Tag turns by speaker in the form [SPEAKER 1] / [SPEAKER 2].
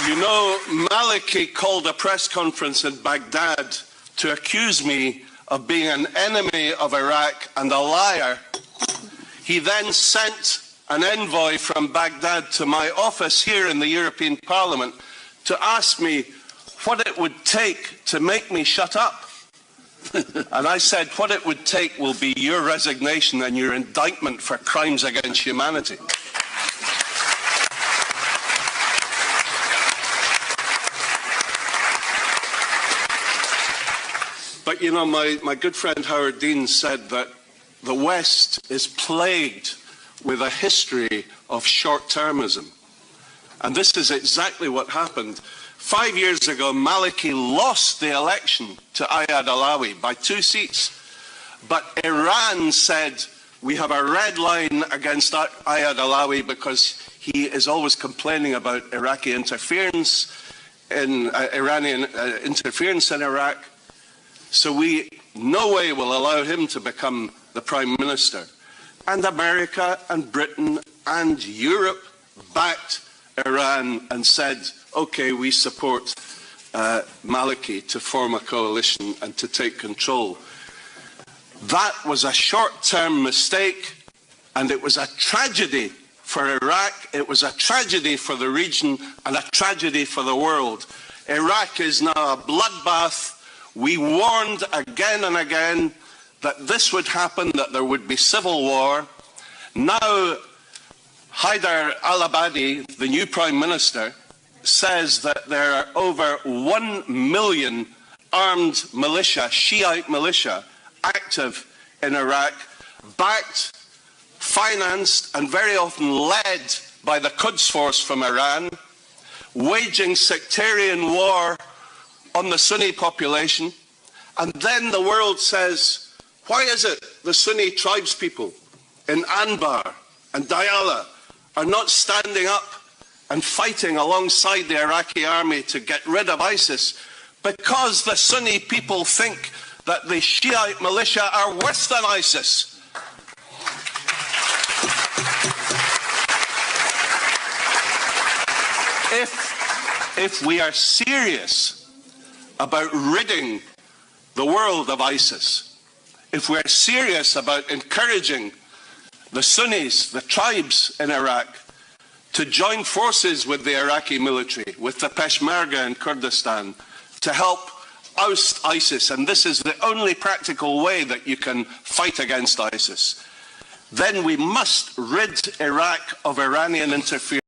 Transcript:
[SPEAKER 1] You know, Maliki called a press conference in Baghdad to accuse me of being an enemy of Iraq and a liar. He then sent an envoy from Baghdad to my office here in the European Parliament to ask me what it would take to make me shut up. And I said, what it would take will be your resignation and your indictment for crimes against humanity. But you know, my good friend Howard Dean said that the West is plagued with a history of short-termism. And this is exactly what happened. 5 years ago, Maliki lost the election to Ayad Allawi by 2 seats. But Iran said, we have a red line against Ayad Allawi because he is always complaining about Iraqi interference in Iranian interference in Iraq. So we no way will allow him to become the Prime Minister. And America and Britain and Europe backed Iran and said, okay, we support Maliki to form a coalition and to take control. That was a short-term mistake, and it was a tragedy for Iraq, it was a tragedy for the region, and a tragedy for the world. Iraq is now a bloodbath. We warned again and again that this would happen, that there would be civil war. Now, Haider al-Abadi, the new Prime Minister, says that there are over 1 million armed militia, Shiite militia, active in Iraq, backed, financed, and very often led by the Quds Force from Iran, waging sectarian war on the Sunni population. And then the world says, why is it the Sunni tribes people in Anbar and Diyala are not standing up and fighting alongside the Iraqi army to get rid of ISIS? Because the Sunni people think that the Shiite militia are worse than ISIS. If we are serious about ridding the world of ISIS, if we're serious about encouraging the Sunnis, the tribes in Iraq, to join forces with the Iraqi military, with the Peshmerga in Kurdistan, to help oust ISIS, and this is the only practical way that you can fight against ISIS, then we must rid Iraq of Iranian interference.